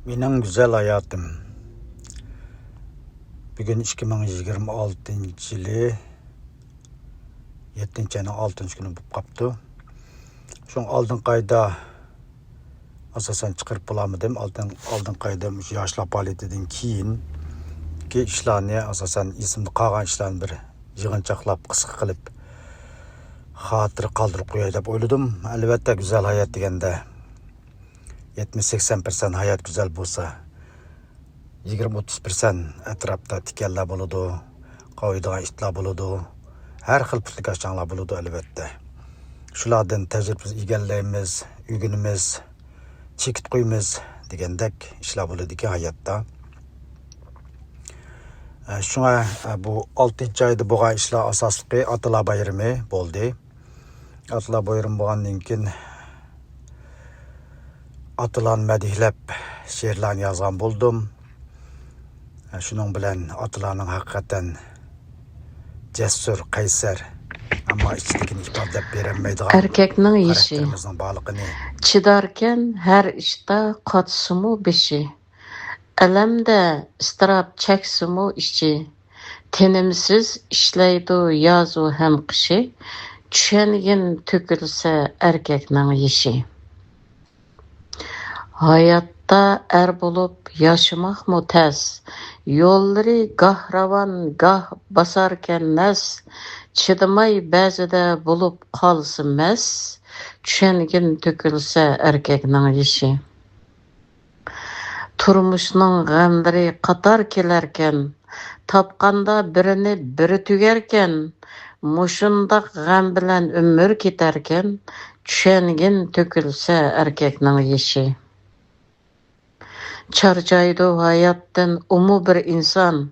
Benim güzel hayatım. Bugün 2026 yılı 7. ayının 6. günü bu kaptı. Şu aldın kayda asasen çıkarıp bulamadım. Aldın kayda yaşlap aletedin keyin ki işlerini asasen isimli kalan işlerini bir yığınçaklap kısık kılıp hatırı kaldırıp koyay dep oyladım. Elbette güzel hayat degende 70-80% hayat güzel bolsa 20-30% etrafta tikerler buludu, kavuyduğun işler buludu, her xil pütlük aşağılar buludu elbette. Şulardan tecrübemiz egalleyimiz, ügünümüz, çekit koyumuz degendek işler buludu ki hayatta. Şuna bu 6. ayda boğan işler asaslıqı Atılar Bayrımı boldu. Atılar Bayrımı boğandan keyin Atılarni madihlab şeirlarni yazgan buldum. Şunun bilen Atılarning haqiqatan cesur, qaysar, ama içtikini ifadalab beremeydigan Erkekning ishi karakterimizning borligini chidarkan har ishda qotisimu beshi, alamda istirab cheksimu ichi, tinimsiz ishlaydi yozu ham qishi, tushangin to'kilsa erkekning ishi. Hayotda bo'lib yashamoqmu tez, yo'llari goh ravon, goh bosarkan nas, chidamay ba'zida bo'lib qolsa mas, tushangin to'kilsa erkakning ishi. Turmushning g'amlari qator kelarkan, topqanda birini biri tugarkan, mushundoq g'am bilan umr ketarkan, tushangin to'kilsa erkakning ishi. Charchaydi hayotdan bir inson,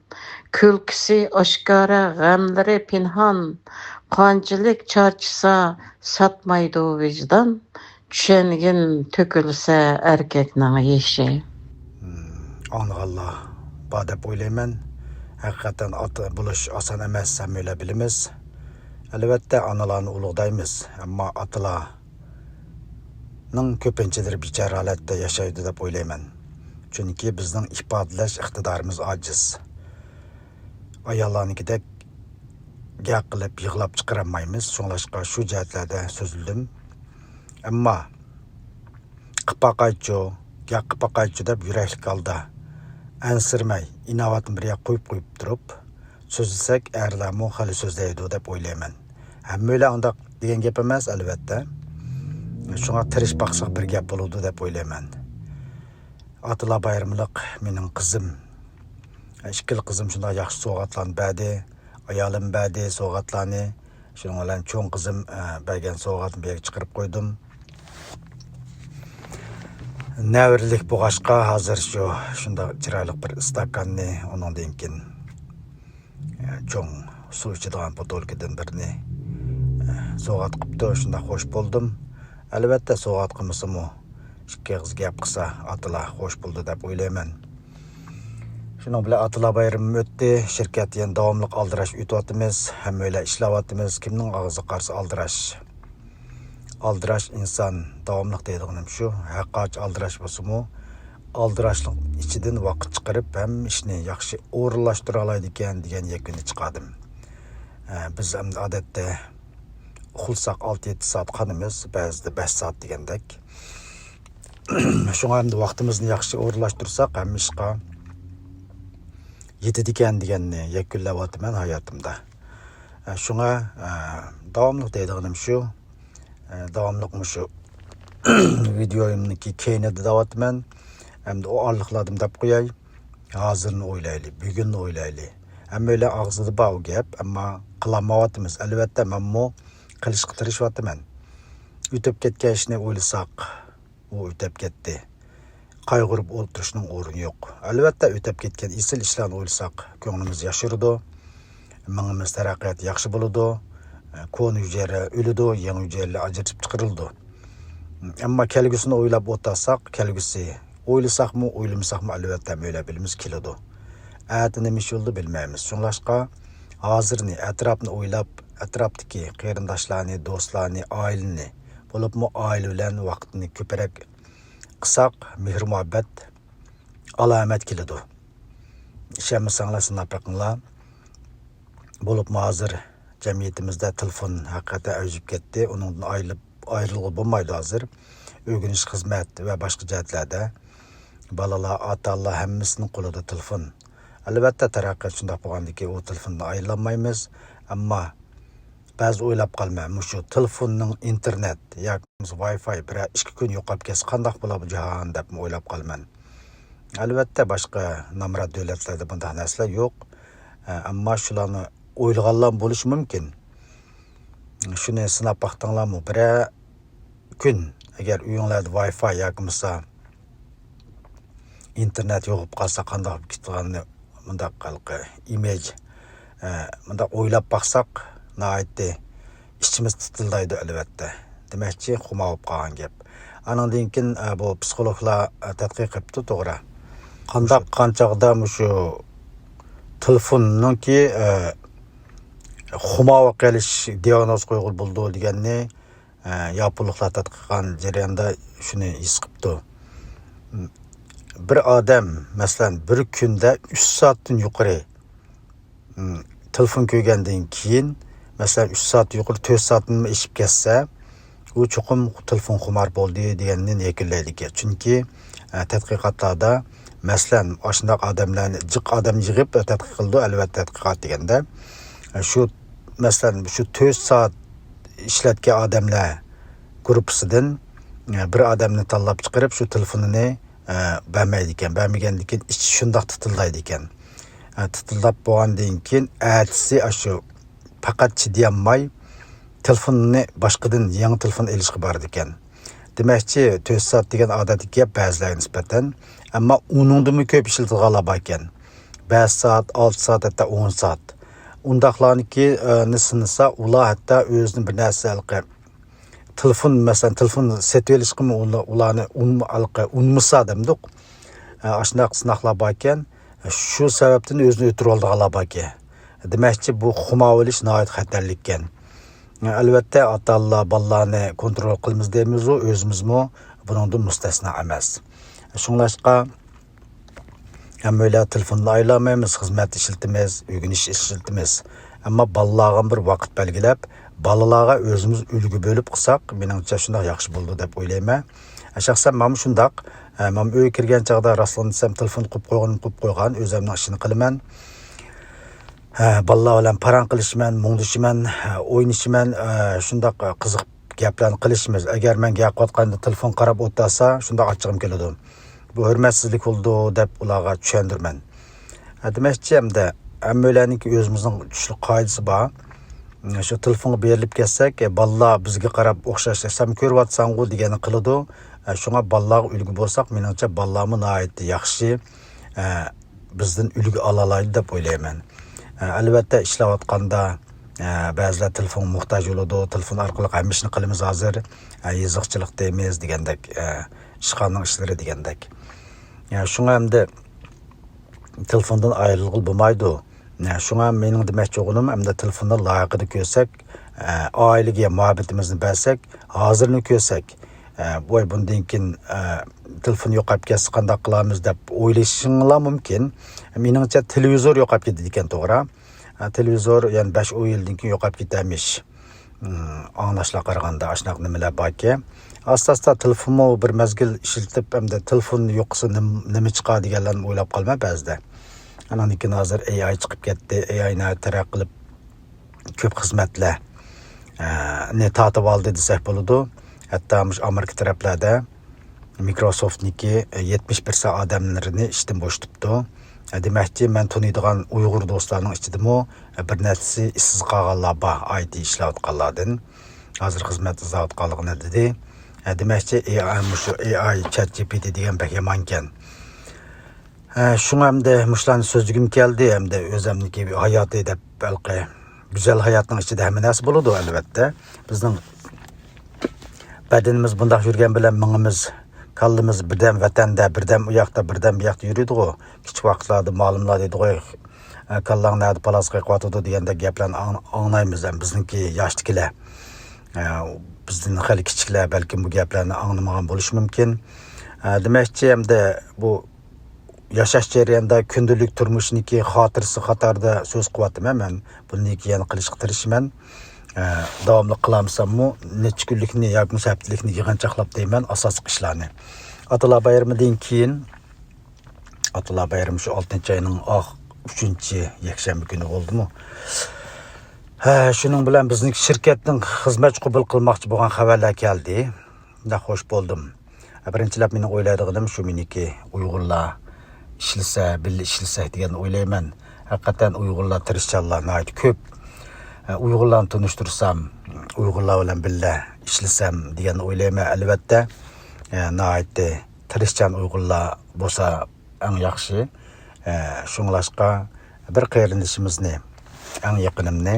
kulkisi oshkora, g'amlari pinhon, qanchalik charchisa satmaydi vijdon, tushangin to'kilsa erkakning ishi. anğallah bor deb o'ylayman. Haqiqatan ota bo'lish oson emas, hamma bilamiz. Albatta analarni ulug'daymiz, ammo otalarning ko'pinchalar bechora holatda yashaydi deb o'ylayman. Chunki bizning ifodalash iqtidorimiz ojiz. Ayollarnikidek gap qilib yig'lab chiqarmaymiz. Shunglashqa shu jihatlarda so'zildim. Ammo qipaqaychu, gap qipaqaychu deb yurakli holda ansirmay, inovatni bir yoqqa qo'yib turib so'zlasak, erlarmi hali so'zlaydi deb o'ylayman. Hammalar undaq degan gap emas albatta. Shunga tirish baqsaq bir gap bo'ladi deb o'ylayman. Atılar bayramliq mening qizim. Ikkili qizim shunday yaxshi sovg'atlarni berdi. Ayolim berdi sovg'atlarni. Shuning bilan cho'ng qizim bergan sovg'atni berib chiqarib qo'ydim. Navrlik bo'g'ashqa hozir shunday chiroyli bir stakanni, undan keyin cho'ng suv ichadigan botolkadan birini sovg'at qilibdi. Shunday xo'sh bo'ldim. Albatta sovg'at qilmasam-u ikki qiz gap qilsa Atılar xo'sh bo'ldi deb o'ylayman. Shuning bilan Atılar bayrami o'tdi. Shirkat yana davomli aldirash o'tyapmiz. Hammalar ishlayapmiz. Kimning og'zi qarsa aldirash. Aldirash inson davomli deydiganim shu. Haqqoch aldirash bo'lsa-mu, aldirashning ichidan vaqt chiqarib ham ishni yaxshi o'rinlashtira oladi ekan degan yakuni chiqardim. Biz ham odatda uxlasak 6-7 soat qanimiz, ba'zida 5 soat degandek. Şuna hem de vaktimizni yaxshi o'rinlashtirsak, ham ishqa yetadi ekan deganni yakunlayapman hayotimda. Shunga davomli deydiganim shu. Davomli shu videoyimniki keyinida deyapman. Hamda o orliqladim deb qo'yay. Hozirni o'ylaylik, bugunni o'ylaylik. Hammalar og'zida bor gap, ammo qilmayapmiz. Albatta menmo qilishga tirishayapman. O'tib ketgan ishni o'ylasak, u o'tib ketdi. Qayg'urib o'tirishning o'rni yo'q. Albatta o'tib ketgan isil ishlarni o'ylasak, ko'nglimiz yashirdi. Mingimiz taraqqiyot yaxshi bo'ladi. Ko'n hujayra o'ladi, yangi hujayralar ajratib chiqarildi. Ammo kelgusini o'ylab o'tirsak, kelgusi o'ylasakmi, o'ylamasak-mı albatta o'ylab bilamiz keladi. Ati nima ish bo'ldi bilmaymiz. Shunglashqa hozirni atrofni o'ylab, atrofdagi qarindoshlarni, do'stlarni, oilani, bo'libmi oila bilan vaqtni ko'proq qilsak, mehr muhabbat alamet keledi. İşemizsanglar sınap bakыңlar. Bolup hazır cemiyetimizde telefon hakikaten özüp gitti. Onun ayrılığı bulmaydı hazır. Ögünüş hizmet ve başka cihetlerde balalar, atalar hemmisinin kolunda telefon. Elbette taraqqat şundaq bolgandiki o telefondan ayrılamaymiz. Ama bazı oylap qalmaymiz şu telefonning internet yoki Wi-Fi bir 2 kun yo'qolib ketsa qandaq bo'lar bu jahon deb o'ylab qolman. Albatta boshqa nomrod davlatlarda bunday narsalar yo'q. Ammo shularni o'ylaganlar bo'lishi mumkin. Shuni sinab baqdinglarmi? Bir kun agar uyinglarda Wi-Fi yoki bo'lmasa internet yo'qib qolsa qandaq bo'lib ketganini bundaq qalqi image bundaq o'ylab baqsaq nayetdi içimiz tutuldaydı elbette. Demakchi xuma bo'lib qolgan gap. Anandan keyin bu psixologlar tadqiq qilibdi, to'g'ri. Qandaq qanchaqda shu telefonninki xuma bo'lib qolish diagnoz qo'yilgan bo'ldi deganni yaponliklar tadqiq qilgan jarayonda shuni his qilibdi. Bir odam masalan bir kunda 3 soatdan yuqori telefon ko'rgandan keyin mesela 3 saat yuqori 4 saatni ishib ketsa, u cho'qim telefon xumar bo'ldi deganni yakunlaydi. Chunki tadqiqotlarda masalan shunday odamlarni jiq odam yig'ib tadqiq qildi, albatta tadqiqot deganda shu masalan shu 4 soat ishlatgan odamlar gruppasidan bir odamni tanlab chiqarib shu telefonini bermaydi ekan. Bermagandan keyin ichi shunday tutillaydi ekan. Tutildab bo'lgandan keyin ertasi shu faqat chidayolmay telefonini boshqadan yangi telefon olishga bordi ekan. Demakchi 4 soat degan odatiy gap ba'zilarga nisbatan, ammo uningdimi ko'p ishlatganlar bor ekan. 5 soat, 6 soat, hatto 10 soat. Undaqlarniki nisinsa ular hatto o'zini bir narsa telefon masalan telefon setib olishqimi ularni unmasa demdik. Ashunaq sinoqlar bor ekan. Shu sababdan o'zini o'tirib olganlar bor ekan. Demakchi bu xuma bo'lish nihoyat xatarli ekan. Albatta ota-onalar bolalarni kontrol qilamiz deymiz, o'zimizmi buningdan mustasno emas. Shunglashqa hammalar telefonni aylamaymiz, xizmat ishlatamiz, o'rganish ishlatamiz. Ammo bolalarga bir vaqt belgilab, bolalarga o'zimiz ulgu bo'lib qilsak, meningcha shunday yaxshi bo'ldi deb o'ylayman. Shaxsan men shundaq, men uyga kirgan chaqda rastlansam telefon qo'yib qo'ygan, o'zimning ishini qilaman. Balalar bilan parang qilishman, mungdishiman, o'ynashiman, shundaq qiziq gaplarni qilishimiz. Agar men gapqotganda telefon qarab o'tsa, shundaq achchig'im keladi. Bu hurmatsizlik bo'ldi deb ularga tushundirman. Demakchi hamda hammalarning o'zimizning kuchli qoidasi bor. Shu telefonga berilib ketsak, balalar bizga qarab o'xshashsam ko'ryapsan-ku degani qiladi. Shunga balalarga ulgu bo'lsak, meningcha balalarni nihoyat yaxshi bizdan ulgu olalaydi deb o'ylayman. Albatta ishlayotganda ba'zilar telefon muhtoj bo'ladi, telefon orqali hamishni qilamiz hozir, yiziqchilik deymiz degandek, ishxonaning ishlari degandek. Shunga hamda telefondan ayrılg'il bo'lmaydi. Shunga mening demoqchi o'g'lim hamda telefonni loyiqida ko'rsak, oilaga muhabbatimizni bersak, hozirni ko'rsak, voy bundan keyin telefon yo'qolib ketsa qanday qilamiz deb o'ylashinglar mumkin. Meningcha televizor yo'qolib ketdi ekan, to'g'ri. Televizor yani 5-10 yildan keyin yo'qolib ketamish. Anglashlar qaraganda shunaqa nimalar borki, asta-asta telefonmo bir mezgil ishlatib hamda telefon yo'qsa nima chiqadi deganlarni o'ylab qolma ba'zida. Anandan keyin hozir AI chiqib ketdi. AI'ni taraqqiy qilib ko'p xizmatlar ne tatib oldi desak bo'ladi. Hatto Amerika taraflarda Microsoft'niki 71% odamlarini ishdan bo'shatibdi. Demakchi, men taniydigan Uyg'ur do'stlarning ichidami bir narsasi ishsiz qolganlar bor, IT ishlayotganlardan. Hozir xizmat izlayotganligini dedi. Demakchi, AI ChatGPT degan bak yomon ekan. Shunga hamda mushlarni so'zligim keldi, hamda o'zimniki hayoti deb balqi go'zal hayotning ichida hamma narsa bo'ladi albatta. Bizning badanimiz bundaq yurgan bilan mingimiz kallimiz birdan vatanda, birdan u yoqda, birdan bu yoqda yuradi-ku. Kichik vaqtlarda ma'lumlar deydi-ku. Kallang nada palasga qotadi deganda gaplarni anglaymiz. Bizningki yoshligilar. Bizning hali kichiklar balki bu gaplarni anglamagan bo'lishi mumkin. Demakchi hamda bu yashash jarayonida kundalik turmushniki xotirasi qatorida so'z qilyapman. Men buni yana qilishga tirishman. Davomli qilamsammi, necha kunlikni yoki haftalikni yig'inchoqlab deyman asosiy ishlarni. Atalar bayramidan keyin Atalar bayrami shu 6-oyning 3-yakshanba kuni bo'ldimi? Shuning bilan bizning shirkatning xizmat qabul qilmoqchi bo'lgan xabarlar keldi. Juda xush bo'ldim. Birinchilab meni o'ylaydiganim shu meniki Uyg'urlar ishlasa, birga ishlasak degan o'ylayman. Haqiqatan Uyg'urlar tirishchanlar nihoyat ko'p. Uyg'urlarni tanishtirsam, Uyg'urlar bilan birga ishlasam degan o'ylayman. Albatta, nihoyat tirishchan Uyg'urlar bo'lsa eng yaxshi. Shunglashqa bir qarindoshimizni, eng yaqinimni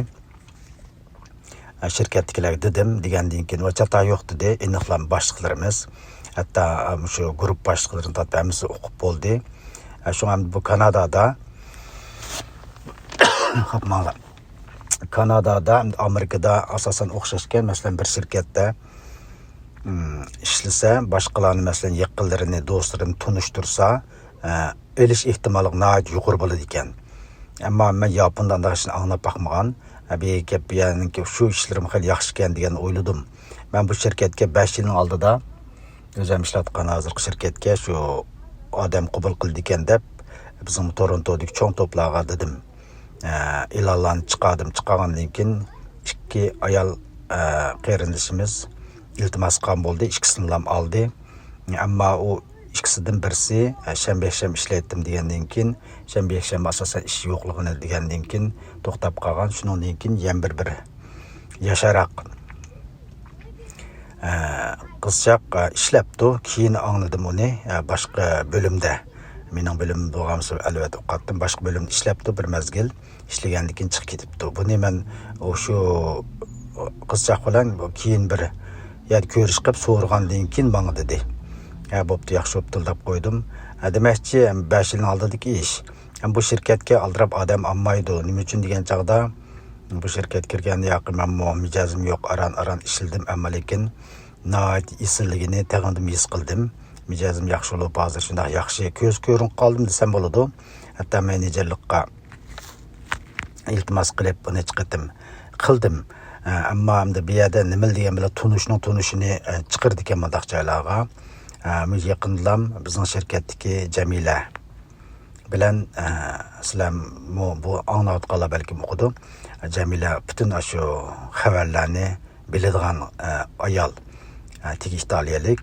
shirkatdagilar dedim degandan keyin vachata yo'q dedi. Aniqlam boshliqlarimiz, hatto shu guruh boshliqlarini tatbamiz o'qib bo'ldi. Shu ham bu Kanadada Kanadada, Amerikada asosan o'xshashgan, masalan bir shirkatda ishlasa, boshqalarni masalan yaqinlarini, do'stlarini tunishtirsa, elish ehtimoli nihoyat yuqori bo'ladi ekan. Ammo men Yapondan dashni anglab baxmagan. Bir gap yanki shu ishlarim xil yaxshi ekan degan o'yladim. Men bu shirkatga 5 yilning oldida o'zim ishlatgan hozirgi shirkatga shu odam qabul qildi ekan deb bizim Torontodagi cho'ng to'plarga dedim. E'lonlarni chiqargandan keyin 2 ayol qarindoshimiz iltimos qilgan bo'ldi, ikkisini ham oldi. Ammo u ikkisidan birisi shanba-yakshanba ishlaydim degandan keyin shanba-yakshanba asosan ish yo'qligini degandan keyin to'xtab qolgan. Shundan keyin yana bir yasharoq qizchaq ishlabdi. Keyin angladim uni boshqa bo'limda. Mening bo'limim bo'lgansa albatta o'qitdim. Boshqa bo'limda ishlabdi, bir mazgil ishlagandan keyin chiqib ketibdi. Buni men o'sha qizchaq bilan keyin bir yer ko'rish qilib so'rgandan keyin menga dedi. Bo'pti, yaxshi bo'pti deb qo'ydim. Demakchi 5 yilning oldidagi ish. Bu shirkatga aldirab odam olmaydi. Nima uchun degan chaqda bu shirkatga kirganda yoqim ammo mijozim yo'q, aran ishildim, ammo lekin nihoyat isilligini tag'indim his qildim. Mijozim yaxshi bo'lib, hozir shunday yaxshi ko'z ko'rinib qoldim desam bo'ladi. Hatto menejerlikqa iltimos qilib buni chiqardim, qildim. Ammo hamda bu yerda nima degan bilan tunishini chiqirdi ekan mundaq joylarga. Biz yaqinlam bizning shirkatdagi Jamila bilan sizlar bu anlatganlar balki o'qidi. Jamila butun shu xabarlarni biladigan ayol, tegi italiyalik.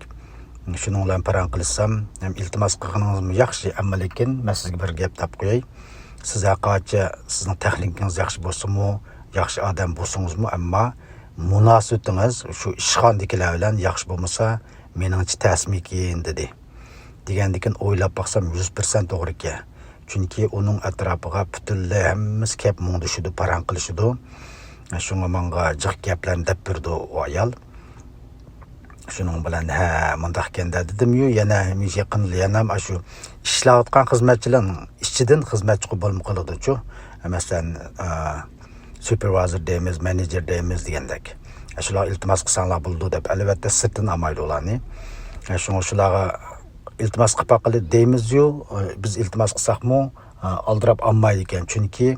Shuning bilan paran qilsam, ham iltimos qilganingiz yaxshi, ammo lekin men sizga bir gap deb qo'yay. Siz haqoqatchi sizning texnikangiz yaxshi bo'lsa-mu, yaxshi odam bo'lsangizmi, ammo munosabatingiz shu ishxonadagilar bilan yaxshi bo'lmasa, meningcha tasmikin dedi. Degandan o'ylab baxsam 100% to'g'ri ekan. Chunki uning atrofiga butunlay hammasi kelib mundishidi, paran qilishidi. Shunga menga jiq gaplarni deb berdi u ayol. Shuning bilan mundaq ekanda dedim-yu, yana yaqinlar ham shu ishlayotgan xizmatchilar ishchidan xizmatchi bo'lib qoladi-chu. Masalan, supervisor deymiz, manager deymiz degandek. Shular iltimos qilsanglar bo'ldi deb albatta sirtin olmaydi ularni. Shularga iltimos qilib deymiz-yu, biz iltimos qilsakmi oldirab olmaydi ekan. Chunki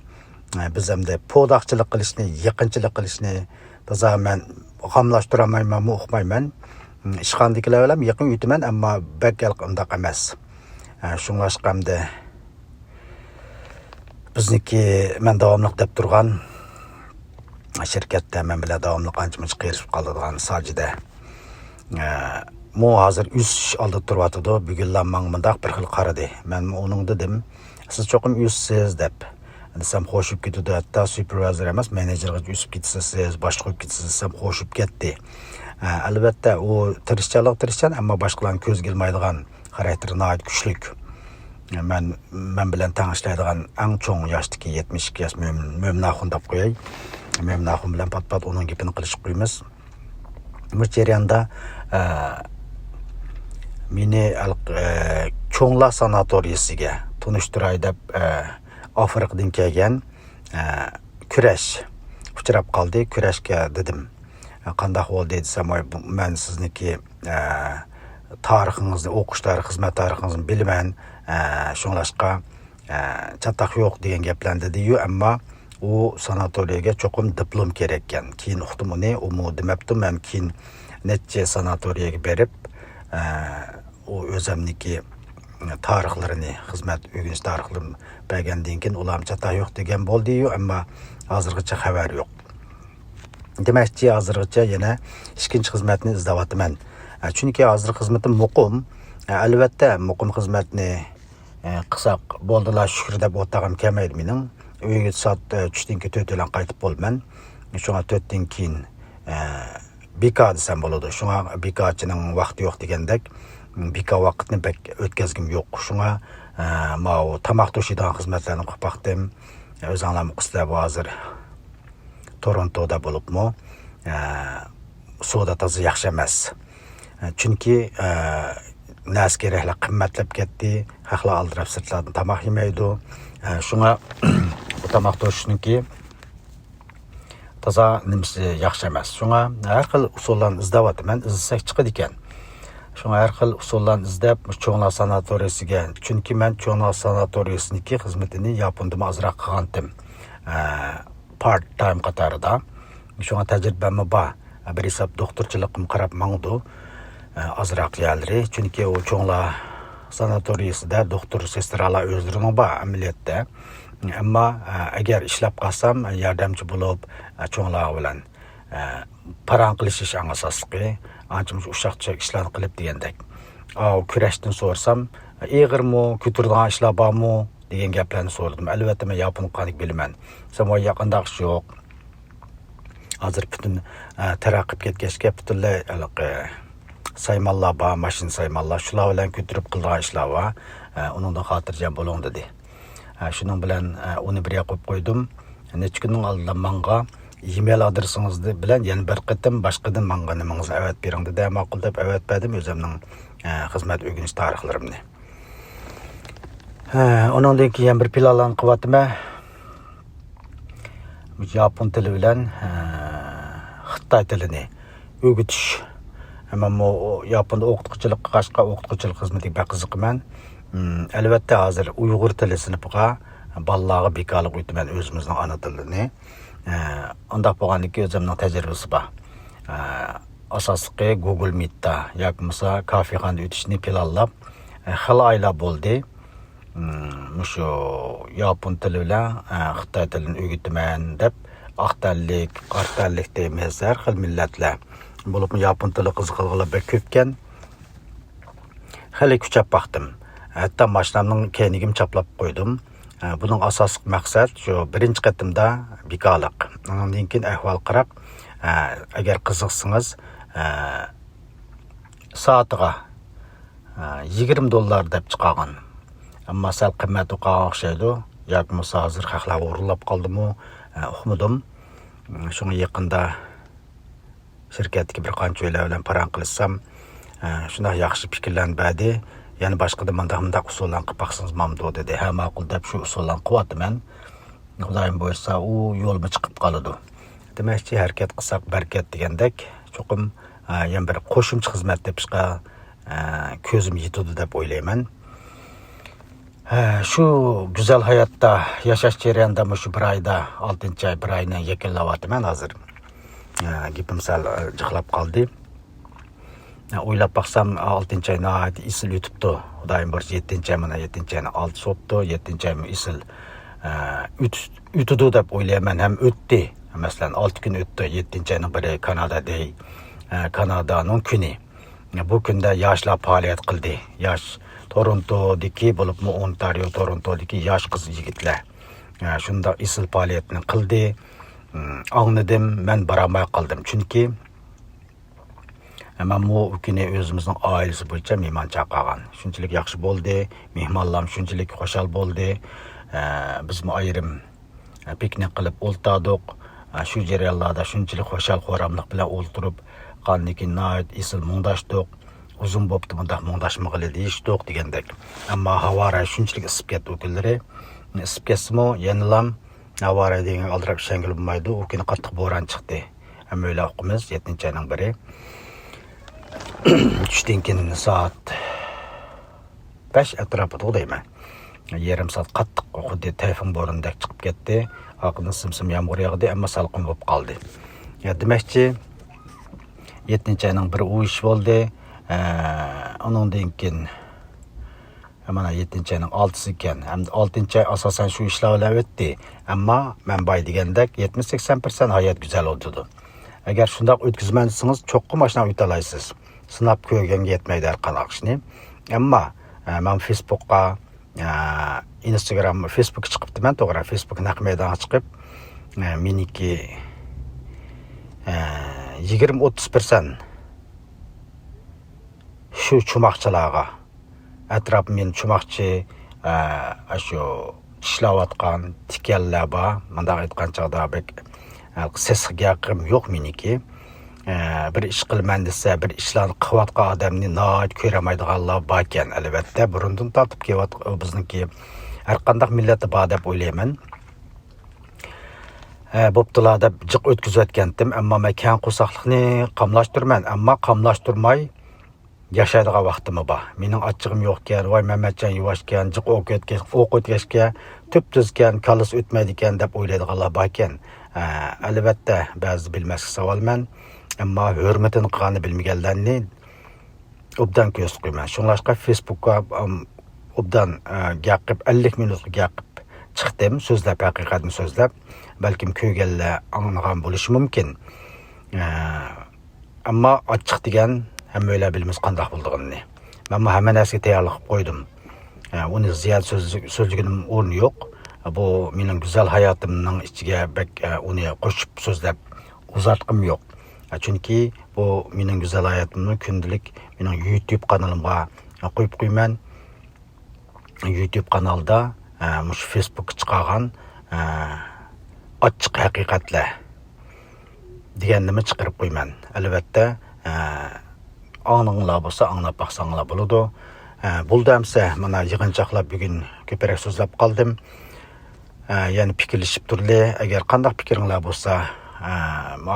biz hamda podaqchilik qilishni, yaqinchilik qilishni toza men xomlashtirmayman, o'qimayman. Ishxonadagilar bilan yaqin yutaman, ammo bakal undaq emas. Shunglashqamda bizniki men davomli deb turgan shirkatda men bilan davomli qancha-muncha qiyirishib qoladigan Sajida. Mo hozir üst oldi turibdi. Bugunlar menga mundaq bir xil qaradi. Men uning dedim, siz cho'qim üstsiz deb. Desam xo'shib ketdi, hatto supervisor emas, menejerga usib ketsiz, boshqa qo'yib ketsiz desam xo'shib ketdi. Albatta u tirishchan, ammo boshqalarning ko'z kelmaydigan xarakteri nihoyat kuchli. Men bilan tanishlaydigan eng cho'ng yoshdagi 72 yosh Mo'minaxon deb qo'yay. Mo'minaxon bilan pat uning gapini qilishib qo'yamiz. Bu jarayonda meni cho'nglar sanatoriyasiga tunishtiray deb Afrikadan kelgan kurash uchrab qoldi. Kurashga dedim, qanday bo'ldi desam, men sizniki tarixingizni, o'qish tarixi, xizmat tarixingizni bilman. Şoňlaşqa çatak yok degan gaplarni dedi-yu, ammo u sanatoriyaga cho'qim diplom kerak ekan. Keyin uqdim uni, u demapti, men keyin necha sanatoriyaga berib, o özümniki tarixlarini, xizmat ögünüş tarixlarini bergandan keyin ular çatak yok degan boldi-yu, ammo hozirgacha xabar yo'q. Demakchi, hozirgacha yana ikkinchi xizmatni izlayapman. Chunki hozir xizmatim muqim. Albatta, muqim xizmatni qilsaq bo'ldilar shukr deb o'tag'im kelmaydi mening. Uyga soat 3dan keyin 4 bilan qaytib bo'lman. Shunga 4dan keyin bika desam bo'ladi. Shunga bikachining vaqti yo'q degandek, bika vaqtni bek o'tkazgim yo'q. Shunga mau tamoq to'shiydigan xizmatlarni qilib baqdim. O'zinglar qislar hozir Torontoda bo'libmi? Soda toza yaxshi emas. Chunki nas keraklar qimmatlab ketdi, haqlar aldirab sirtlardan tamoq yemaydi. Shunga bu tamoq to'shishniki toza nimasi yaxshi emas. Shunga har xil usullarni izlayapman, izlasak chiqadi ekan. Shunga har xil usullarni izlab cho'nglar sanatoriyasiga, chunki men cho'nglar sanatoriyasiniki xizmatini Yaponda ozroq qilgandim. Part time qatarida. Shunga tajribam bor. Bir hisob doktorchiligim qarab mangdu. Azroq yerlari, chunki u cho'nglar sanatoriyasida doktor sestralar o'zlarining bor amaliyotda. Ammo agar ishlab qolsam, yordamchi bo'lib cho'nglar bilan paran qilishish asosli, ancha ushaqcha ishlarni qilib degandek. Kurashdan so'rsam, ig'irmi, ko'tiradigan ishlar bormi degan gaplarni so'radim. Albatta men yapon qanday bilaman. Samo yaqinda yo'q. Hozir butun taraqqib ketgachga butunlay saymallar bor, mashin saymallar, shular bilan ko'tirib qilgan ishlar bor. Uningdan xotirjam bo'ling dedi. Shuning bilan uni bir qo'yib qo'ydim. Necha kunning oldin menga email adresingizni bilan yana bir qatim boshqadan menga nimangizni avat bering dedi. Ma'qul deb avat berdim o'zimning xizmat o'rganish tarixlarimni. Ondan keyin bir planlarni qilyapman. Yapon tili bilan Xitoy tilini o'rgatish. Men Yaponda o'qituvchilik qilishga, o'qituvchilik xizmatiga qiziqaman. Albatta hozir Uyg'ur tili sinifiga bolalarga bekorlik o'taman o'zimizning ona tilini. Undaq bo'lganiki o'zimning tajribasi bor. Asosli Google Meet'da yoki bo'lmasa kafexonada o'tishni planlab xil oylar bo'ldi. Shu Yapon tili bilan Xitoy tilini o'rgataman deb aqtallik, qartallik deymiz, har xil millatlar bo'lib Yapon tili qiziqarlilar bek ko'pkan. Hali kuchab baqdim. Hatta mashinamning keynigim chaplab qo'ydim. Buning asosiy maqsad shu birinchi qatimda bekorlik. Undan keyin ahvol qarab, agar qiziqsangiz soatiga $20 deb chiqargan. Ammo sal qimmat o'qigan o'xshaydi. Yoki bo'lmasa hozir haqlar o'rinlab qoldimi, uqmadim. Shunga yaqinda shirkatga bir qancha o'ylar bilan paran qilsam, shunday yaxshi fikrlarni berdi. Ya'ni boshqa mundaq usullarni qilib baqsangiz mamdu dedi. Ha, ma'qul deb shu usullarni qilyapman. Xudoyim bo'lsa, u yo'lga chiqib qoladi. Demakchi, harakat qilsak barkat degandek, cho'qim yana bir qo'shimcha xizmat tepishga ko'zim yetadi deb o'ylayman. Shu go'zal hayotda yashash jarayonida shu bir oyda 6-oy bir oyni yakunlayapman hozir. Gapim sal jiqlab qoldi. O'ylab baqsam 6-oy nihoyat isil o'tibdi. Xudoyim bo'lsa 7-oy mana 7-oyni oldi so'pdi, 7-oy isil o'tdi deb o'ylayman, ham o'tdi. Masalan 6 kun o'tdi, 7-oyning biri Kanadada, Kanadaning kuni. Bu kunda yoshlar faoliyat qildi. Yosh Torontodagi bo'libmi Ontario Torontodagi yosh qiz yigitlar. Shunda isil faoliyatni qildi. Angladim, men baramay qoldim. Chunki men bu kuni o'zimizning oilasi bo'yicha mehmon chaqirgan. Shunchalik yaxshi bo'ldi. Mehmonlar shunchalik xushal bo'ldi. Biz ayrim piknik qilib o'ltirdik. Shu jarayonlarda shunchalik xushal xo'ramlik bilan o'ltirib, qaniki nihoyat isil mundashdik. Uzun bo'pti bunda mundashmag'ili deyishdik degandek. Ammo havara shunchalik isib ketdi o'killari. Isib ketsa-mu, yenilam havara degan aldirab shangil bo'lmaydi. U kuni qattiq bo'ron chiqdi. Hamma o'ylab o'qimiz 7-oyning biri. 3dan keyin soat 5 atrofida deyman. Yarim soat qattiq xuddi tayfun bo'rindek chiqib ketdi. Oqidan simsim yomg'ir yog'di, ammo salqin bo'lib qoldi. Demakchi 7-oyning bir u ish bo'ldi. Undan keyin mana 7-oyning 6-si ekan. Ham 6-oy asosan shu ishlar bilan o'tdi. Ammo men boy degandek 70-80% hayot go'zal o'tdi. Agar shundoq o'tkazman desangiz, cho'qqi mashina o'ta olasiz. Sinab ko'rganga yetmaydi har qanday ishni. Ammo men Facebookga Instagram, Facebook chiqibdiman, to'g'ri. Facebook naqmaydan chiqib, meniki 20-30% shu chumoqchilarga atrof men chumoqchi shu ishlayotgan tikanlar bor. Menda aytgan chog'da sesga qim yo'q meniki. Bir ish qilman desa, bir ishlarni qilayotgan odamni noit ko'ramaydiganlar bor ekan. Albatta, burundan tortib kelayotgan bizniki har qanday millatda bor deb o'ylayman. Bo'ptilar deb jiq o'tkazayotgandim, ammo men kan qo'saqlikni qamlashtirman, ammo qamlashtirmay yashaydigan vaqtim bor. Mening achchig'im yo'q ekan, voy Mamatjon yuvashgan, jiq o'qitgashga tub-tuzgan, kalis o'tmaydi ekan deb o'ylaydiganlar bor ekan. Albatta, ba'zi bilmaslik savolman, ammo hurmatini qilganini bilmaganlarni obdan ko'z qo'yman. Shunlashqa Facebookga obdan gapirib 50 minut gapirib chiqdim, so'zlab, haqiqatni so'zlab, balkim ko'rganlar anglagan bo'lishi mumkin. Ammo ochiq degan hammalar bilamiz qanday bo'lganini. Men hamma narsaga tayyorlik qilib qo'ydim. Uni ziyod so'zligining o'rni yo'q. Bu mening go'zal hayotimning ichiga uni qo'shib so'zlab uzatqim yo'q. Chunki bu mening go'zal hayotimni kundalik mening YouTube kanalimga qo'yib qo'yman. YouTube kanalda mush Facebook chiqargan ochiq haqiqatlar deganimni chiqarib qo'yman. Albatta, anglanglar bo'lsa, anglab baqsanglar bo'ladi. Buldamsa, mana yig'inchoqlab bugun ko'proq so'zlab qoldim. Yani fikrlashib turli. Agar qanday fikringlar bo'lsa,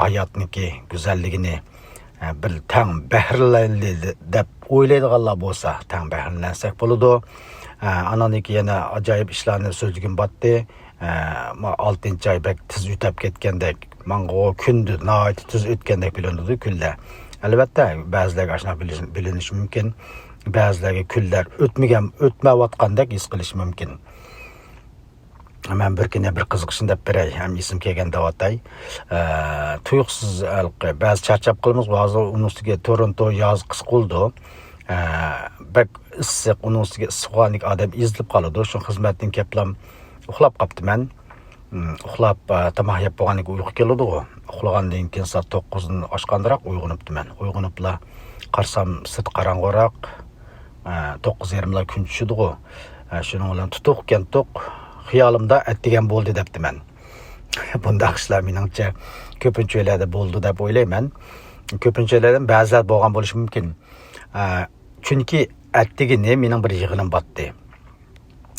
hayotniki go'zalligini bir tang bahrlanli deb o'ylaydiganlar bo'lsa, tang bahrlansak bo'ladi. Ananiki yana ajoyib ishlarni so'zligim batdi. 6-oy bek tiz o'tib ketgandek, menga kundi noit tiz o'tgandek bilindi kunlar. Albatta, ba'zilarga ashuna bilinishi mumkin. Ba'zilarga kunlar o'tmayotgandek his qilish mumkin. Men bir kuni bir qiziqishni deb beray, ham ism kelganda otay. Tuyuqsiz ba'zi charchab qilamiz, ba'zi uning ustiga Toronto yoz qiz qoldi. Bak issiq, uning ustiga issiqlik odam izlib qoladi. Shu xizmatning kaplam uxlab qoptiman. Uxlab tamoq yeb bo'lganiga uyqu keladi. Uxlagandan keyin soat 9 ni oshgandiroq uyg'onibdiman. Uyg'onibla qarsam sit qorong'uroq, 9:30lar kun tushidi. Shuning bilan tutuqkan xiyolimda atdigan bo'ldi debdiman. Bunda ishlar meningcha ko'pinchalarda bo'ldi deb o'ylayman. Ko'pinchalardan ba'zilar bo'lgan bo'lishi mumkin. Chunki atdigini mening bir yig'inim batdi.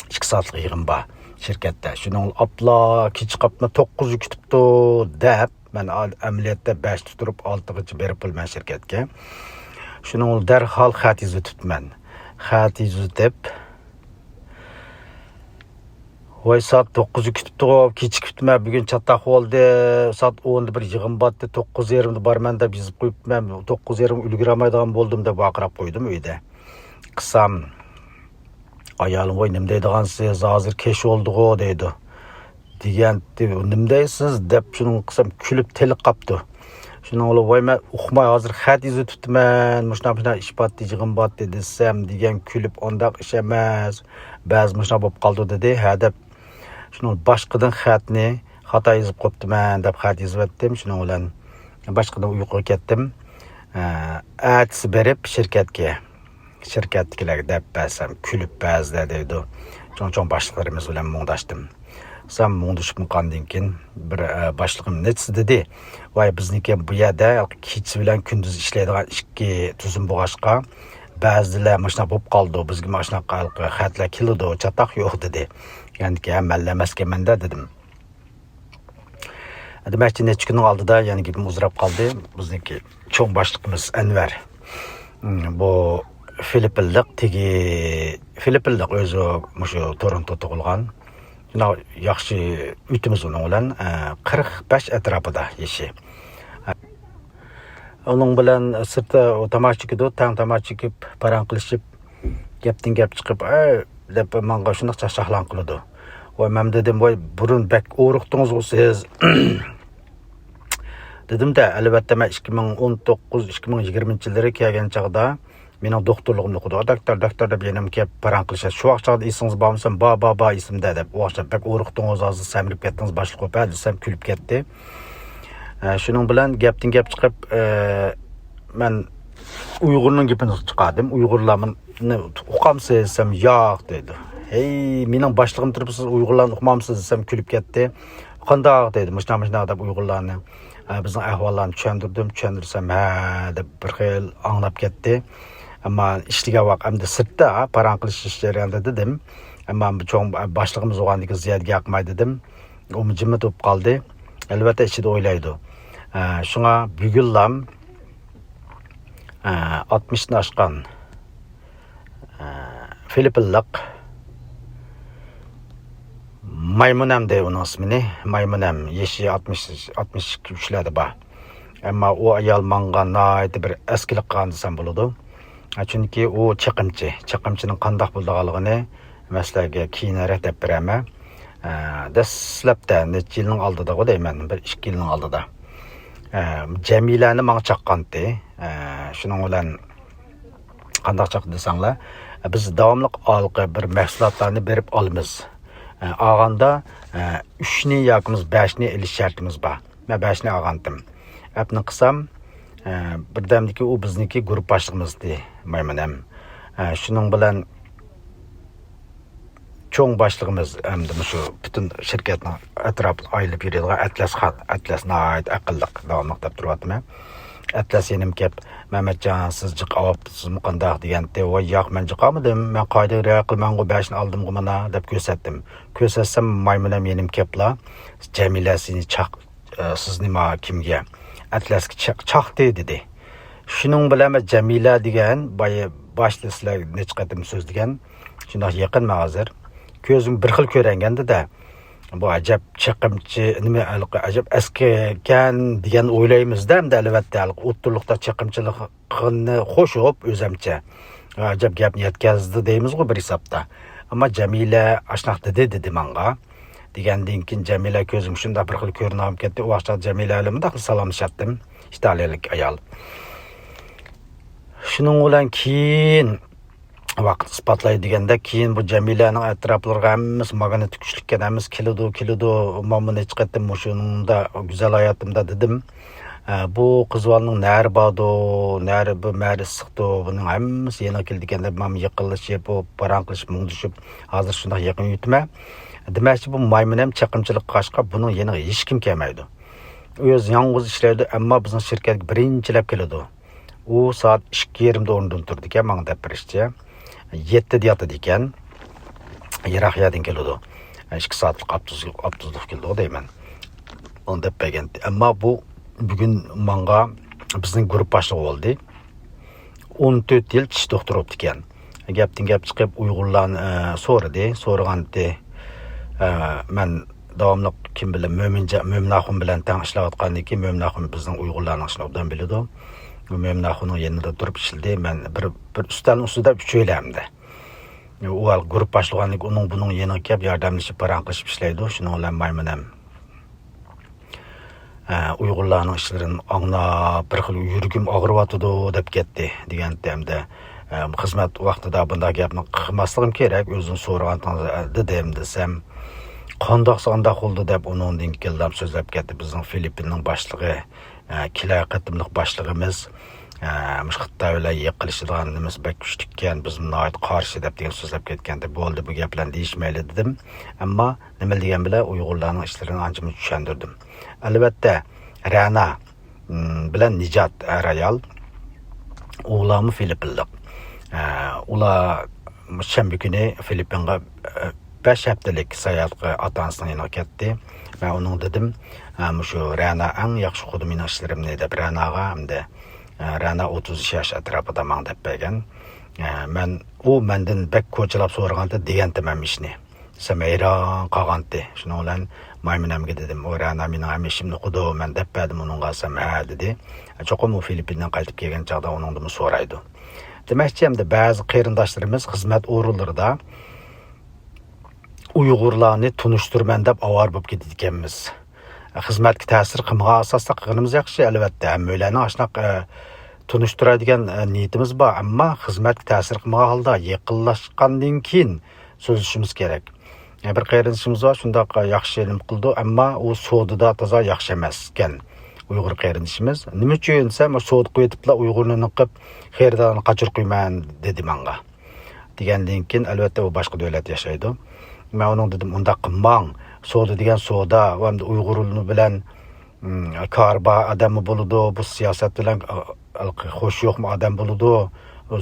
2 soatlik yig'im bor shirkatda. Shuning apla kech qopni 9 kutibdi deb men amaliyotda 5 turib 6gacha berib bo'lman shirkatga. Shuning darhol xat yozibman. Xat yozib voy soat 9 kutibdi, kechikibdimi, bugun chattaq bo'ldi, soat 10da bir yig'im batdi, 9:30da borman deb yozib qo'yibman, 9:30 ulguramaydigan bo'ldim deb vaqirab qo'ydim uyda. Qisam ayolim voy nima deydigansiz, hozir kech oldi-ku deydi. Degan, nima deysiz deb shuning qisam kulib tili qapti. Shuning olib voy men uxmay hozir xat yozib tutman, mushuna ish batdi, yig'im batdi desam degan kulib ondaq ish emas. Ba'zi mushuna bo'lib qoldi dedi. Ha deb shuni boshqadan xatni xato yozib qo'yibdiman deb xat yozib etdim. Shuning bilan boshqadan uyquga ketdim. Atsi berib shirkatdagilarga deb basam kulib ba'zilar deydi. Cho'ng boshliqlarimiz bilan mungdashdim. Sam mungdashib qandan keyin bir boshlig'im netsi dedi. Voy bizniki bu yerda kech bilan kunduz ishlaydigan ikki tuzum bo'lg'ashqa ba'zilar mashina bo'lib qoldi. Bizga mashina xatlar keldi, chataq yo'q dedi. Ya'niki mallamaskamanda dedim. Demakchi necha kunning oldida yana gapim uzrab qoldi. Bizniki cho'ng boshliqimiz Anvar. Bu Filippinlik özü muşu Toronto tug'ilgan. Şuna yaxshi ütümüz onun bilan 45 atrofida yeşi. Onun bilan sirtda tamaşıkıdı, tamaşıkıp paran qilishib, gapdan gap chiqib, deb menga shunday chaqchaqlan qiladi. Voy men dedim, voy burun bek o'riqdingiz siz. Dedim de albatta men 2019-2020 yillar kelgan chaqda mening doktorligimni o'qidi. Doktor deb yenim kelib paran qilishadi. Shu vaqtda esingiz bormisan? Ba esimda deb. U vaqtda bek o'riqdingiz, hozir samirib ketdingiz, boshliq qo'yib desam kulib ketdi. Shuning bilan gapdan gap chiqib, men Uyg'urning gapini chiqardim. Uyg'urlarni o'qamsiz desam, yo'q dedi. Hey, mening boshlig'im turibsiz, Uyg'urlarni o'qimamsiz desam kulib ketdi. Qandoq dedi, mushna deb Uyg'urlarni bizning ahvollarni tushundirsam, ha deb bir xil anglab ketdi. Ammo ishiga vaqamda sirtda paran qilish jarayonida dedim. Ammo cho'ng boshlig'imiz o'g'andagi ziyodga yoqmaydi dedim. U jimib turib qoldi. Albatta ichida o'ylaydi. Shunga bugunlam 60 ni oshgan Filippinlik Maymunam de uning ismini. Maymunam yeshi 63larda bor. Ammo u ayol menga nihoyat bir eskilik qilgan desam bo'ladi. Chunki u chaqimchining qandoq bo'lganligini maslaga keyinroq deb beraman. Dastlabda necha yilning oldida deyman, 1-2 yilning oldida. Jamilani menga chaqqanti. Shuning bilan qandoq chaqdi desanglar, biz davomli olqi bir mahsulotlarni berib olamiz. Olganda 3 ni yoki 5 ni elish shartimiz bor. Men 5 ni olgandim. Apni qilsam, birdamdiki u bizniki guruh boshlig'imizdi, Maymunam. Shuning bilan cho'ng boshlig'imiz hamda shu butun shirkatning atrofida aylanib yuradigan Atlas nihoyat aqlliq davomli deb turyapman. Atlas yenim kep, Mehmetcan siz jiq olibsizmi qandoq deganda, voy yo'q men jiq olmadim, men qoidaga qilman 5 ni oldim mana deb ko'rsatdim. Ko'rsatsam Maymunam yenim kepla, Jamila seni siz nima kimga? Atlasga chaqdi dedi. Shuning bilan Jamila degan boshda sizlar nech qatim so'zlagan, shunday yaqinman hozir. Ko'zim bir xil ko'ranganda bu ajab chaqimchi nima ajab askakan degan o'ylaymizda, hamda albatta o'ttirliqda chaqimchilikni qo'shib o'zimcha ajab gapni yetkazdi deymiz-ku bir hisobda. Ammo Jamila ashnaq dedi menga. Degandan keyin Jamila ko'zim shunda bir xil ko'rinib ketdi. U vaqtda Jamila bilan salomlashatdim. Italiyalik ayol. Shuning bilan keyin vaqt isbotlaydi deganda keyin bu Jamilaning atroflariga hammasi mag'ana tukishlikka hammasi keladi. Momuni chiqatdim shunda go'zal hayotimda dedim. Bu qizvalning nari bordi, nari bu mari siqdi, buning hammasi yana keldi deganda men yiqilishib, paran qilishib, mungdishib, hozir shunday yaqin yutma. Demakchi bu Maymunam chaqimchilik qilishga buning yana hech kim kelmaydi. O'z yolg'iz ishlaydi, ammo bizning shirkatga birinchilab keladi. U soat 2:30da o'rnidan turdi ekan, menga deb berishdi. 7 da yotadi ekan. Yiroqyadan keladi. 2 soatlik avtobusda keldi deyman. Onu deb bergan. Ammo bu bugun menga bizning guruh boshlig'i bo'ldi. 14 yil tish doktori bo'ldi ekan. Gapdan gap chiqib Uyg'urlarni so'raganda men davomli kim bilan Mo'minaxon bilan tang ishlayotgandan keyin Mo'minaxon bizning Uyg'urlarning ishlovdan biladi. Mo'minaxonning yanida turib ishildi. Men bir ustalning ustida uchaylamdi. U guruh boshlig'ining buning yeniga kelib yordamlashib paran qilib ishlaydi. Shuning bilan Maymunam Uyg'urlarning ishlarini anglab bir xil yuragim og'riyotdi deb ketdi deganimda xizmat vaqtida bunday gapni qilmasligim kerak, o'zim so'ragan dedim desam, qandoq oldi deb uningdan keldim so'zlab ketdi. Bizning Filippinning boshlig'i, kila qatimliq boshlig'imiz Xitoy bilan yiqilishganimiz bak kuchlikkan, biz nihoyat qarshi deb degan so'zlab ketganda bo'ldi, bu gaplarni deyishmaydi dedim. Ammo nima degan bilan Uyg'urlarning ishlarini ancha tushundirdim. Albatta Rana bilan Nijat ayol o'g'lami Filippinlik. Ular shanba kuni Filippinga 5 haftalik sayohatga ota-onasining yoniga ketdi. Men uning dedim, shu Rana eng yaxshi xodimning ishlarimni deb Ranaga hamda Rana 30 yosh atrofida men deb bergan. Мен u menden bek ko'chalab so'raganda degandim ishni. Sameyran qag'anti. Shuni bilan maymunamga dedim, "O'rana mening ham ishimni qudo, men deb berdim uningga." Ha dedi. Cho'qim u Filippindan qaytib kelgan chaqda uningdan so'raydi. Demakchi, hamda ba'zi qarindoshlarimiz xizmat o'rinlarida Uyg'urlarni tunishtirman deb avar bo'lib ketganmiz. Xizmatga ta'sir qilmagan asosda qilganimiz yaxshi, albatta. Hammalarning ashunaq tunishtiradigan niyatimiz bor, ammo xizmatga ta'sir qilmagan holda yaqinlashgandan keyin so'zlashimiz kerak. Bir qarindoshimiz bor, shundoq yaxshi ilm qildi, ammo u sodida toza yaxshi emas ekan. Uyg'ur qarindoshimiz nima uchun desam, sod qo'yiblar Uyg'urni qilib xeridan qochirib qo'yman dedi menga. Degandan keyin albatta u boshqa davlat yashaydi. Men uning dedim, unda qilmang. Soda degan soda, hamda Uyg'urlar bilan karba odami bo'ladi, bu siyosat bilan xo'sh yo'qmi odam bo'ladi.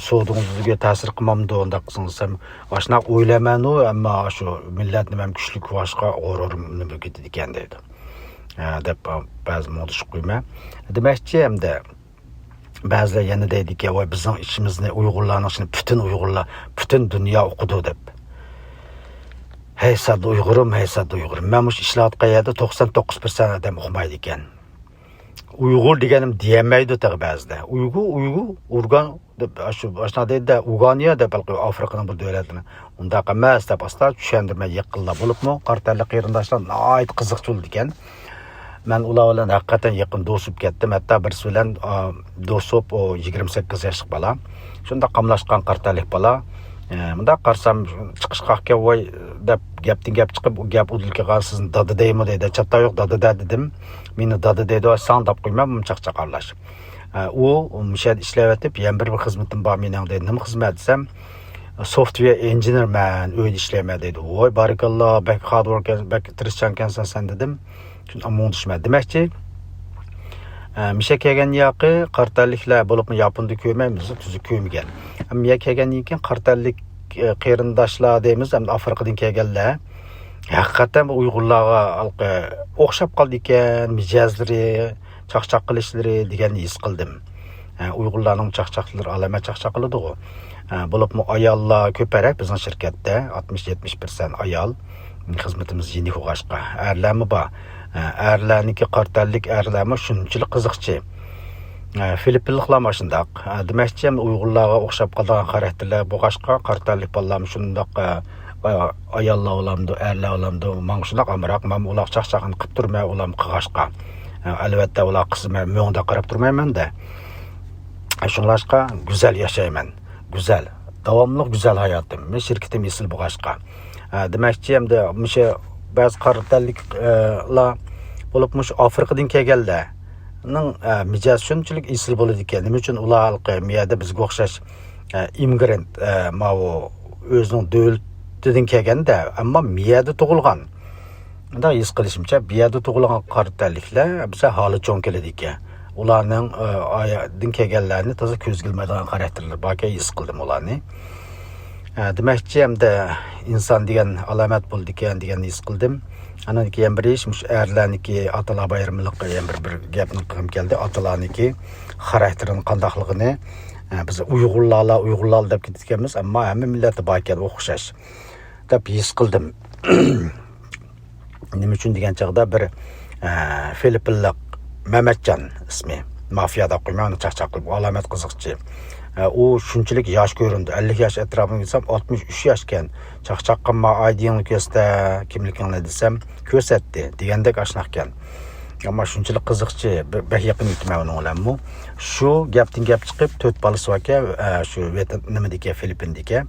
Sodingizga ta'sir qilmamdi, unda qilsam, ashunaq o'ylamanu, ammo shu millatni ham kuchli quvashga g'ururim nima ketdi ekan dedi. Deb ba'zi modishib qo'yma. Demakchi, hamda ba'zilar yana deydiki, voy bizning ishimizni Uyg'urlarning ishini butun dunyo o'qidi deb. Hey sad Uyg'urim. Men mush ishlayotgan yerda 99% odam o'qimaydi ekan. Uyg'ur deganim deyamaydi tag ba'zida. Uyg'ur urgan deb ashuna deydi, Uganda deb Afrikaning bir davlatini. Unda emas deb asta tushundirma yaqinlar bo'libmi? Qartalik qarindoshlar nihoyat qiziqchilik ekan. Men ular bilan haqiqatan yaqin do'sib ketdim. Hatto birisi bilan do'sib, o 28 yoshlik bola. Shunda qamlashgan qartalik bola. Bunda qarsam chiqishqa voy deb gap chiqib, gap udilga qarsizni dada deymi dedi. Chatta yo'q dada dedim. Meni dada dedi, san deb qo'ymam, chaqchaq aralash. U mishad ishlayotib, yana bir xizmatim bor mening dedi. Nima xizmat desam, software engineer man, uyda ishlayman dedi. Voy barakalloh, bak hard work, bak tirishchankansan sen dedim. Shuni amon tushmadi. Demakchi, misha kelgan yoqi qartalliklar bo'libmi Yaponda ko'rmaymiz, tuzi ko'rmagan. Ammo kelgandan keyin qartallik qarindoshlar deymiz, hamda Afrikadan kelganlar haqiqatan Uyg'urlarga o'xshab qoldi ekan, mijozlari, chaqchaq qilishlari deganni his qildim. Uyg'urlarning chaqchaqlari alamat chaqchaq qiladi-ku. Bo'libmi ayollar ko'parak bizning shirkatda 60-70% ayol xizmatimiz yeni qo'g'ashqa. Erlarmi bor. Erlarniki qartallik erlarmi shunchalik qiziqchi. Filippinliklar shundoq. Demakchi, Uyg'urlarga o'xshab qolgan xarakterlar bo'g'ashqa, qartallik bolalarmi shundoq ayollar olamdi, erlar olamdi. Men shundoq amroq, men ular chaqchaqini qilib turmay, ular qilg'ashqa. Albatta ular qismi mo'ngda qarab turmayman-da. Shunlashqa go'zal yashayman. Go'zal, davomli go'zal hayotim. Men shirkatim esil bo'g'ashqa. Demakchi, hamda o'sha ba'zi qartalliklar bo'lib Afrikadan kelganlar mijoz shunchalik esil bo'ladi ekan. Nima uchun ular miyada bizga o'xshash immigrant mavo o'zining davlatidan kelganda, ammo miyada tug'ilgan. Unda his qilishimcha, miyada tug'ilgan qartalliklar bizga holi cho'ng keladi ekan. Ularning oyadin kelganlarni toza ko'z bilmaydigan xarakterlar borga his qildim ularni. Demakchi, hamda inson degan alomat bo'ldi ekan deganni his qildim. Anan keyin bir ish erlarniki atalar bayramlik bir gapni qilib keldi. Atalarniki xarakterini qandaqligini biz Uyg'urlar deb ketganmiz, ammo hamma millati bor ekan o'xshash deb his qildim. Nima uchun degan chaqda bir Filippinlik Mamatjon ismi mafiyada qo'yman chaqchaq qilib alomat qiziqchi. U shunchalik yosh ko'rindi. 50 yosh atrofimga desam 63 yoshkan. Chaqchaq qilma aydingni ko'rsatdi, kimligingni desam ko'rsatdi degandek ashnaqkan. Ammo shunchalik qiziqchi, bir yaqin yetmay uning bilanmi. Shu gapdan gap chiqib 4 bolasi bor ekan, shu nimadagi Filippindagi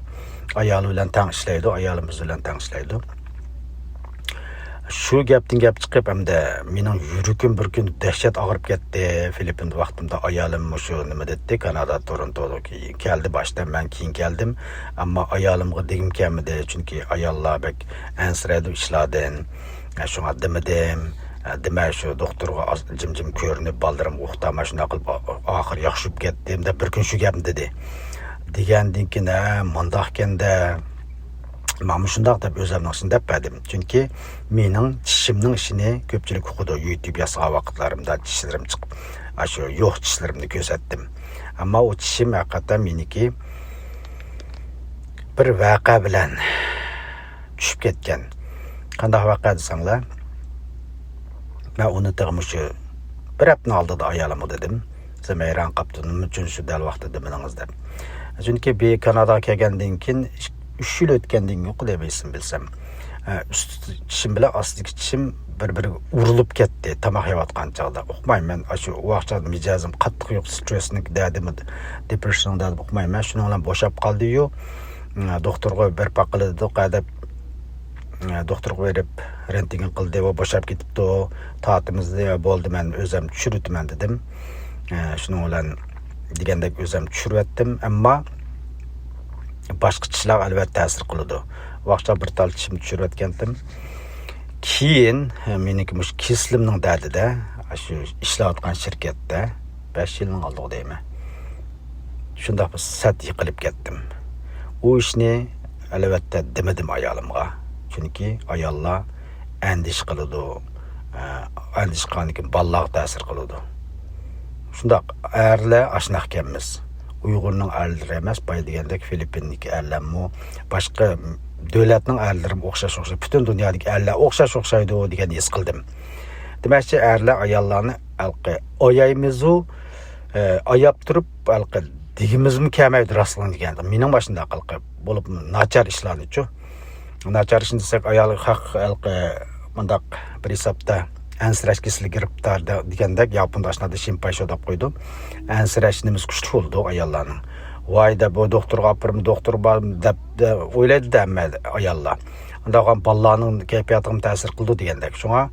ayoli bilan tang ishlaydi, ayolimiz bilan tang ishlaydi. Shu gapdan gap chiqib, hamda mening yuragim bir kun dahshat og'rib ketdi. Filippinda vaqtimda ayolim shu nima dedi, Kanada Torontoda keldi boshdan, men keyin keldim. Ammo ayolimga degim kelmadi, chunki ayollar bek ansiraydi ishlardan. Shunga demadim. Demak, shu doktorga jim ko'rinib, baldirim o'xtama shuna qilib oxir yaxshib ketdim deb bir kun shu gapni dedi. Degandan keyin mundaq ekanda men shundoq deb o'zimning ishini deb berdim. Chunki mening tishimning ishini ko'pchilik o'qidi. YouTube yasagan vaqtlarimda tishlarim chiqib, shu yo'q tishlarimni ko'rsatdim. Ammo u tishim haqiqatan meniki bir vaqa bilan tushib ketgan. Qanday vaqa desanglar, men uni tag'mushi bir hafta oldida ayolimga dedim. Zemayran qaptının uchun shu dal vaqtida demingiz deb. Chunki bu Kanadaga kelgandan keyin 3 yil o'tgandan yo'q deb bilsam. Üst tishim bilan ostki tishim bir-biriga urilib ketdi. Tamoq yeyotgan chog'da. Uqmayman, shu vaqtda mijozim qattiq yo'q, stressnik dadimi, depression deb uqmayman. Shuning bilan bo'shab qoldi-yu. Doktorga bir paqiladi, qadab doktorga berib rentgen qildi va bo'shab ketibdi. Tatimizda bo'ldi, men o'zim tushiribman dedim. Shuning bilan degandek o'zim tushirib ammo boshqa tishlar albatta ta'sir qiladi. Vaqtda bir tal tishim tushirayotgandim. Keyin meniki mush keslimning dardida, shu ishlayotgan shirkatda 5 yilning oldida deyman. Shunda sat yiqilib ketdim. U ishni albatta demedim ayolimga. Chunki ayollar andish qiladi. Andish qilganidan bolalarga ta'sir qiladi. Shunda erlar ashnaq ekanmiz. Uyg'urning erlari emas, boy degandek Filippindagi erlarmi, boshqa davlatning erlari o'xshash, butun dunyodagi erlar o'xshaydi degan his qildim. Demakchi erlar ayollarni oyaymizu, ayab turib digimizmi kamaydi raslan degan. Mening boshimda qilib bo'lib nachar ishlarni-chu. Nachar ishni desak ayol haq bundaq bir hisobda ansirash kesilib giribtar degandek Yaponda ashnada shimpay deb qo'ydim. Ansirashnimiz kuchli bo'ldi ayollarning. Voy da bu doktorga apirib, doktor bor deb o'ylaydi amma ayollar. Undan bolalarning kayfiyatiga ta'sir qildi degandek. Shunga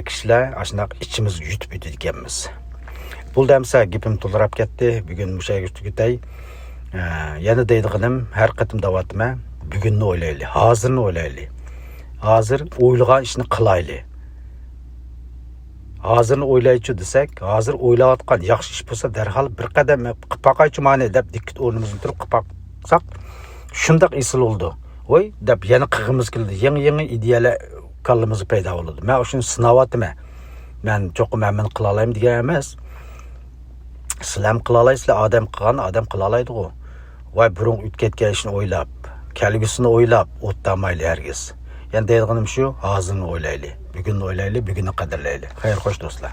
kishilar ashnaq ichimiz yutib ekanmiz. Bu damsa gapim to'ldirab ketdi. Bugun mushaga tugitay. Yana deydiganim har qatim davatma, bugunni o'ylaylik, hozirni o'ylaylik. Hozir o'ylagan ishni qilaylik. Hozirni o'ylaychi desak, hozir o'ylayotgan yaxshi ish bo'lsa, darhol bir qadam qipaqaychi ma'ni deb diqqat o'rnimizni turib qipaqsak, shundaq esil oldu. Voy deb yana qig'imiz keldi. Yangi ideyalar kallamizga paydo bo'ldi. Men shuni sinovatman. Men cho'qim men qila olayim degan emas. Sizlar qila olaysizlar, odam qilgan odam qila oladi-ku. Voy burun o'tgan ishni o'ylab, kelgusini o'ylab o'tdamayli hergiz. Yani deydiğim şu, hozirni o'ylaylik, bugunni o'ylaylik, bugunni qadrlaylik. Xayr, xo'sh do'stlar.